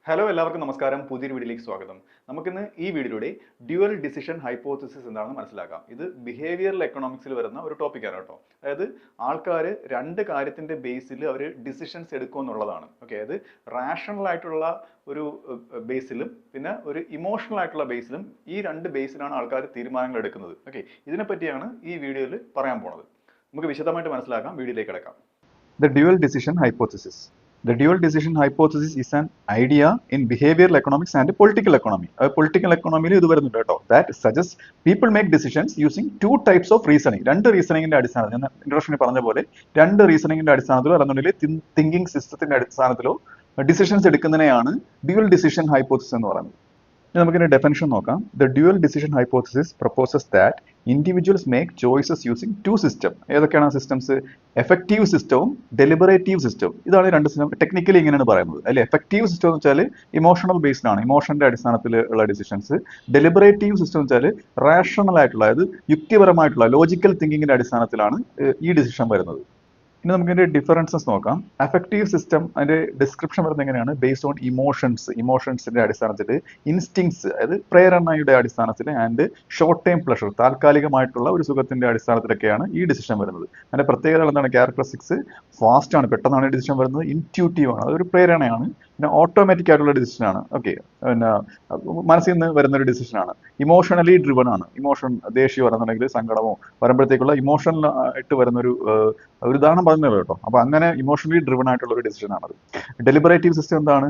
Hello എല്ലാവർക്കും നമസ്കാരം. പുതിയൊരു വീഡിയോയിലേക്ക് സ്വാഗതം. നമുക്കിന്ന് ഈ വീഡിയോയിലൂടെ ഡ്യുവൽ ഡിസിഷൻ ഹൈപ്പോത്തസിസ് എന്താണെന്ന് മനസ്സിലാക്കാം. ഇത് ബിഹേവിയറൽ എക്കണോമിക്സിൽ വരുന്ന ഒരു ടോപ്പിക്കാണ് കേട്ടോ. അതായത് ആൾക്കാർ രണ്ട് കാര്യത്തിന്റെ ബേസിൽ അവർ ഡിസിഷൻസ് എടുക്കും എന്നുള്ളതാണ്. ഓക്കെ, അത് റാഷണൽ ആയിട്ടുള്ള ഒരു ബേസിലും പിന്നെ ഒരു ഇമോഷണൽ ആയിട്ടുള്ള ബേസിലും ഈ രണ്ട് ബേസിലാണ് ആൾക്കാർ തീരുമാനങ്ങൾ എടുക്കുന്നത്. ഓക്കെ, ഇതിനെപ്പറ്റിയാണ് ഈ വീഡിയോയിൽ പറയാൻ പോണത്. നമുക്ക് വിശദമായിട്ട് മനസ്സിലാക്കാം. വീഡിയോയിലേക്ക് കിടക്കാം. The dual decision hypothesis. The dual decision hypothesis is an idea in behavioral economics and political economy. Political economy ഇത് വരുന്നുണ്ട് കേട്ടോ. That suggests people make decisions using two types of reasoning. രണ്ട് റീസണിങ്ങിന്റെ അടിസ്ഥാനത്തിൽ, ഞാൻ ഇൻട്രോഡക്ഷനിൽ പറഞ്ഞ പോലെ രണ്ട് റീസണിങ്ങിന്റെ അടിസ്ഥാനത്തിലോ അല്ലെന്നുണ്ടെങ്കിൽ തിങ്കിങ് സിസ്റ്റത്തിന്റെ അടിസ്ഥാനത്തിലോ ഡിസിഷൻസ് എടുക്കുന്നതിനെയാണ് ഡ്യുവൽ ഡിസിഷൻ ഹൈപ്പോത്തസിസ് എന്ന് പറയുന്നത്. നമുക്കിന്റെ ഡെഫിനിഷൻ നോക്കാം. The dual decision hypothesis proposes that individuals make choices using two system. ഏതൊക്കെയാണ് ആ സിസ്റ്റംസ്? എഫക്റ്റീവ് സിസ്റ്റവും ഡെലിബറേറ്റീവ് സിസ്റ്റവും. ഇതാണ് രണ്ട് സിസ്റ്റം. ടെക്നിക്കലി ഇങ്ങനെയാണ് പറയുന്നത്. അതിൽ എഫക്റ്റീവ് സിസ്റ്റം എന്ന് വെച്ചാൽ ഇമോഷണൽ ബേസ്ഡ് ആണ്, ഇമോഷന്റെ അടിസ്ഥാനത്തിൽ ഉള്ള ഡിസിഷൻസ്. ഡെലിബറേറ്റീവ് സിസ്റ്റം എന്ന് വെച്ചാൽ റാഷണൽ ആയിട്ടുള്ള, അതായത് യുക്തിപരമായിട്ടുള്ള ലോജിക്കൽ തിങ്കിങ്ങിന്റെ അടിസ്ഥാനത്തിലാണ് ഈ ഡിസിഷൻ വരുന്നത്. ഇനി നമുക്ക് ഇതിന്റെ ഡിഫറൻസസ് നോക്കാം. അഫക്റ്റീവ് സിസ്റ്റം, അതിന്റെ ഡിസ്ക്രിപ്ഷൻ വരുന്നത് എങ്ങനെയാണ്? ബേസ്ഡ് ഓൺ ഇമോഷൻസിന്റെ അടിസ്ഥാനത്തിൽ, ഇൻസ്റ്റിങ്സ് അതായത് പ്രേരണയുടെ അടിസ്ഥാനത്തിൽ, ആൻഡ് ഷോർട്ട് ടൈം പ്ലഷർ താൽക്കാലികമായിട്ടുള്ള ഒരു സുഖത്തിന്റെ അടിസ്ഥാനത്തിലൊക്കെയാണ് ഈ ഡിസിഷൻ വരുന്നത്. അതിന്റെ പ്രത്യേകതകൾ എന്താണ്? ക്യാരക്ടറിസ്റ്റിക്സ് ഫാസ്റ്റ് ആണ്, പെട്ടെന്നാണ് ഡിസിഷൻ വരുന്നത്. ഇൻറ്റ്യൂട്ടീവ് ആണ്, അതൊരു പ്രേരണയാണ്. പിന്നെ ഓട്ടോമാറ്റിക് ആയിട്ടുള്ള ഡിസിഷൻ ആണ്. ഓക്കെ, പിന്നെ മനസ്സിൽ നിന്ന് വരുന്ന ഒരു ഡിസിഷൻ ആണ്. ഇമോഷണലി ഡ്രിവൺ ആണ്. ഇമോഷൻ, ദേഷ്യം വരുന്നുണ്ടെങ്കിൽ സങ്കടമോ വരുമ്പോഴത്തേക്കുള്ള ഇമോഷണൽ ആയിട്ട് വരുന്ന ഒരു ഉദാഹരണം പറഞ്ഞത് കേട്ടോ. അപ്പൊ അങ്ങനെ ഇമോഷണലി ഡ്രിവൺ ആയിട്ടുള്ള ഒരു ഡിസിഷൻ ആണത്. ഡെലിബറേറ്റീവ് സിസ്റ്റം എന്താണ്?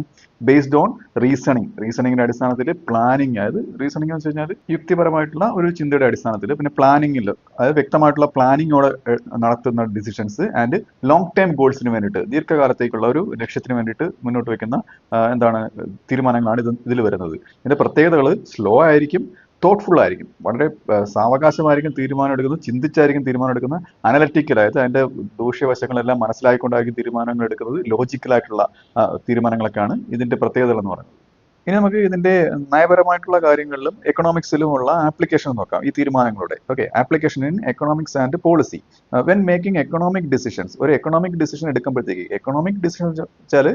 ബേസ്ഡ് ഓൺ റീസണിങ്ങിന്റെ അടിസ്ഥാനത്തിൽ, പ്ലാനിങ്, അതായത് റീസണിങ് എന്ന് വെച്ച് കഴിഞ്ഞാൽ യുക്തിപരമായിട്ടുള്ള ഒരു ചിന്തയുടെ അടിസ്ഥാനത്തിൽ, പിന്നെ പ്ലാനിങ്ങിൽ, അതായത് വ്യക്തമായിട്ടുള്ള പ്ലാനിങ്ങോടെ നടത്തുന്ന ഡിസിഷൻസ്, ആൻഡ് ലോങ് ടൈം ഗോൾസിന് വേണ്ടിയിട്ട്, ദീർഘകാലത്തേക്കുള്ള ഒരു ലക്ഷ്യത്തിന് വേണ്ടിയിട്ട് മുന്നോട്ട് വെക്കുന്ന തീരുമാനങ്ങളാണ് ഇതിൽ വരുന്നത്. ഇതിന്റെ പ്രത്യേകതകൾ സ്ലോ ആയിരിക്കും, തോട്ട്ഫുൾ ആയിരിക്കും, വളരെ സാവകാശമായിരിക്കും തീരുമാനം എടുക്കുന്നത്, ചിന്തിച്ചായിരിക്കും തീരുമാനം എടുക്കുന്നത്, അനലറ്റിക്കൽ, അതായത് അതിന്റെ ദൂഷ്യവശങ്ങളെല്ലാം മനസ്സിലാക്കിക്കൊണ്ടായിരിക്കും തീരുമാനങ്ങൾ എടുക്കുന്നത്, ലോജിക്കലായിട്ടുള്ള തീരുമാനങ്ങളൊക്കെയാണ് ഇതിന്റെ പ്രത്യേകതകൾ എന്ന് പറയുന്നത്. ഇനി നമുക്ക് ഇതിന്റെ നയപരമായിട്ടുള്ള കാര്യങ്ങളിലും എക്കണോമിക്സിലുമുള്ള ആപ്ലിക്കേഷൻ നോക്കാം ഈ തീരുമാനങ്ങളുടെ. Okay, application in economics and policy. When making economic decisions, ഒരു എക്കണോമിക് ഡിസിഷൻ എടുക്കുമ്പോഴത്തേക്ക്, എക്കണോമിക് ഡിസിഷൻ വെച്ചാൽ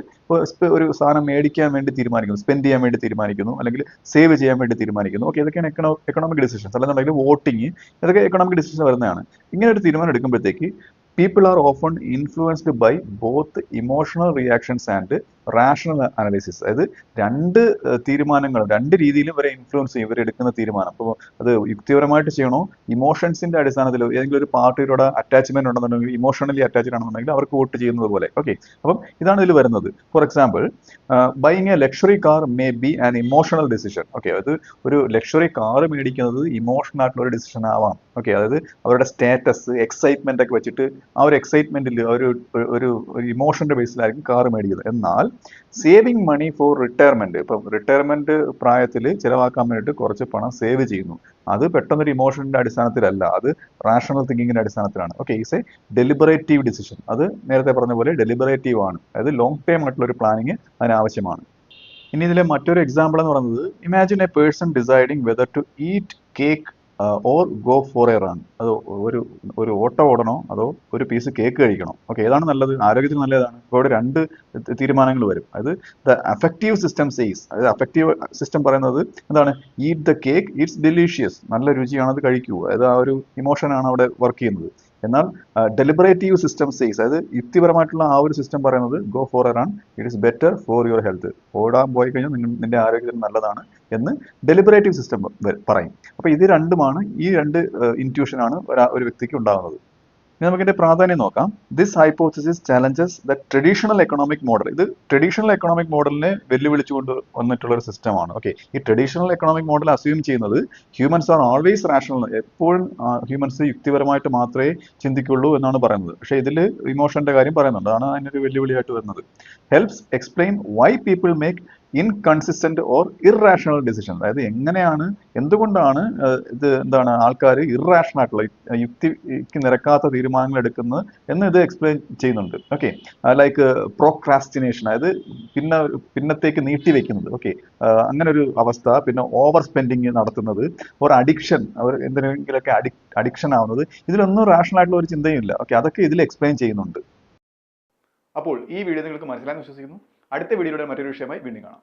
ഒരു സാധനം മേടിക്കാൻ വേണ്ടി തീരുമാനിക്കുന്നു, സ്പെൻഡ് ചെയ്യാൻ വേണ്ടി തീരുമാനിക്കുന്നു, അല്ലെങ്കിൽ സേവ് ചെയ്യാൻ വേണ്ടി തീരുമാനിക്കുന്നു. ഓക്കെ, ഇതൊക്കെയാണ് എക്കണോമിക് ഡിസിഷൻസ്. അല്ലെന്നുണ്ടെങ്കിൽ വോട്ടിങ്, ഇതൊക്കെ എക്കണോമിക് ഡിസിഷൻ വരുന്നതാണ്. ഇങ്ങനെ ഒരു തീരുമാനം എടുക്കുമ്പോഴത്തേക്ക് people are often influenced by both emotional reactions and rational analysis. അതായത് രണ്ട് തീരുമാനങ്ങളും രണ്ട് രീതിയിലും ഇവരെ ഇൻഫ്ലുവൻസ് ചെയ്യും, ഇവരെടുക്കുന്ന തീരുമാനം. അപ്പോൾ അത് യുക്തിപരമായിട്ട് ചെയ്യണോ, ഇമോഷൻസിന്റെ അടിസ്ഥാനത്തിൽ, ഏതെങ്കിലും ഒരു പാർട്ടിയോട് അറ്റാച്ച്മെന്റ് ഉണ്ടെന്നുണ്ടെങ്കിൽ, ഇമോഷണലി അറ്റാച്ച്ഡ് ആണെന്നുണ്ടെങ്കിൽ അവർക്ക് വോട്ട് ചെയ്യുന്നത് പോലെ. ഓക്കെ, അപ്പം ഇതാണ് ഇതിൽ വരുന്നത്. For example, buying A luxury car may be an emotional decision. Okay, അത് ഒരു ലക്ഷറി കാർ മേടിക്കുന്നത് ഇമോഷണൽ ആയിട്ടുള്ള ഒരു ഡിസിഷൻ ആവാം. ഓക്കെ, അതായത് അവരുടെ സ്റ്റാറ്റസ്, എക്സൈറ്റ്മെന്റ് ഒക്കെ വെച്ചിട്ട് ആ ഒരു എക്സൈറ്റ്മെന്റിൽ ഒരു ഇമോഷന്റെ ബേസിലായിരിക്കും കാർ മേടിക്കുന്നത്. എന്നാൽ സേവിങ് മണി ഫോർ റിട്ടയർമെന്റ്, ഇപ്പം റിട്ടയർമെന്റ് പ്രായത്തിൽ ചിലവാക്കാൻ വേണ്ടിയിട്ട് കുറച്ച് പണം സേവ് ചെയ്യുന്നു, അത് പെട്ടെന്നൊരു ഇമോഷന്റെ അടിസ്ഥാനത്തിലല്ല, അത് റാഷണൽ തിങ്കിങ്ങിന്റെ അടിസ്ഥാനത്തിലാണ്. Okay, is a deliberative decision. അത് നേരത്തെ പറഞ്ഞ പോലെ ഡെലിബറേറ്റീവ് ആണ്, അതായത് ലോങ് ടൈം ആയിട്ടുള്ള ഒരു പ്ലാനിങ് അതിനാവശ്യമാണ്. ഇനി ഇതിലെ മറ്റൊരു എക്സാമ്പിൾ എന്ന് പറയുന്നത്, imagine a person deciding whether to eat cake or go for a run. അത് ഒരു ഓട്ടം ഓടണോ അതോ ഒരു പീസ് കേക്ക് കഴിക്കണോ? ഓക്കെ, ഏതാണ് നല്ലത്? ആരോഗ്യത്തിന് നല്ലതാണ്. അപ്പോൾ ഇവിടെ രണ്ട് തീരുമാനങ്ങൾ വരും. അതായത് ദ അഫക്റ്റീവ് സിസ്റ്റം സേസ്, അതായത് അഫക്റ്റീവ് സിസ്റ്റം പറയുന്നത് എന്താണ്? Eat the cake, it's delicious, നല്ല രുചിയാണത്, കഴിക്കൂ. അതായത് ആ ഒരു ഇമോഷനാണ് അവിടെ വർക്ക് ചെയ്യുന്നത്. എന്നാൽ ഡെലിബറേറ്റീവ് സിസ്റ്റം സേസ്, അതായത് യുക്തിപരമായിട്ടുള്ള ആ ഒരു സിസ്റ്റം പറയുന്നത് go for a run, it is better for your health. ഓടാൻ പോയി കഴിഞ്ഞാൽ നിന്റെ ആരോഗ്യത്തിന് നല്ലതാണ് എന്ന് ഡെലിബറേറ്റീവ് സിസ്റ്റം പറയും. അപ്പൊ ഇത് രണ്ടുമാണ്, ഈ രണ്ട് ഇൻറ്റ്യൂഷനാണ് ഒരു വ്യക്തിക്ക് ഉണ്ടാകുന്നത്. ഇനി നമുക്ക് ഇതിന്റെ പ്രാധാന്യം നോക്കാം. This hypothesis challenges the traditional economic model. ഇത് ട്രഡീഷണൽ എക്കണോമിക് മോഡലിനെ വെല്ലുവിളിച്ചുകൊണ്ട് വന്നിട്ടുള്ള ഒരു സിസ്റ്റമാണ്. ഓക്കെ, ഈ ട്രഡീഷണൽ എക്കണോമിക് മോഡൽ അസ്യൂം ചെയ്യുന്നത് ഹ്യൂമൻസ് ആർ ഓൾവേസ് റാഷണൽ, എപ്പോഴും ഹ്യൂമൻസ് യുക്തിപരമായിട്ട് മാത്രമേ ചിന്തിക്കുള്ളൂ എന്നാണ് പറയുന്നത്. പക്ഷേ ഇതിൽ ഇമോഷന്റെ കാര്യം പറയുന്നുണ്ട്, അതാണ് അതിനൊരു വെല്ലുവിളിയായിട്ട് വരുന്നത്. Helps explain why people make inconsistent or irrational decision. അതായത് എന്തുകൊണ്ടാണ് എന്താണ് ആൾക്കാർ ഇർറാഷണൽ ആയിട്ടുള്ള, യുക്തിക്ക് നിരക്കാത്ത തീരുമാനങ്ങൾ എടുക്കുന്നത് എന്ന് ഇത് എക്സ്പ്ലെയിൻ ചെയ്യുന്നുണ്ട്. ഓക്കെ, ലൈക്ക് പ്രോക്രാസ്റ്റിനേഷൻ, അതായത് പിന്നത്തേക്ക് നീട്ടിവെക്കുന്നത്. ഓക്കെ, അങ്ങനെ ഒരു അവസ്ഥ. പിന്നെ ഓവർ സ്പെൻഡിങ് നടത്തുന്നത്, ഒരു അഡിക്ഷൻ, അവർ എന്തിനെങ്കിലൊക്കെ അഡിക്ഷൻ ആവുന്നത്. ഇതിലൊന്നും റാഷണൽ ആയിട്ടുള്ള ഒരു ചിന്തയും ഇല്ല. ഓക്കെ, അതൊക്കെ ഇതിൽ എക്സ്പ്ലെയിൻ ചെയ്യുന്നുണ്ട്. അപ്പോൾ ഈ വീഡിയോ നിങ്ങൾക്ക് മനസ്സിലായെന്ന് വിശ്വസിക്കുന്നു. അടുത്ത വീഡിയോയുടെ മറ്റൊരു വിഷയമായി വീണ്ടും കാണാം.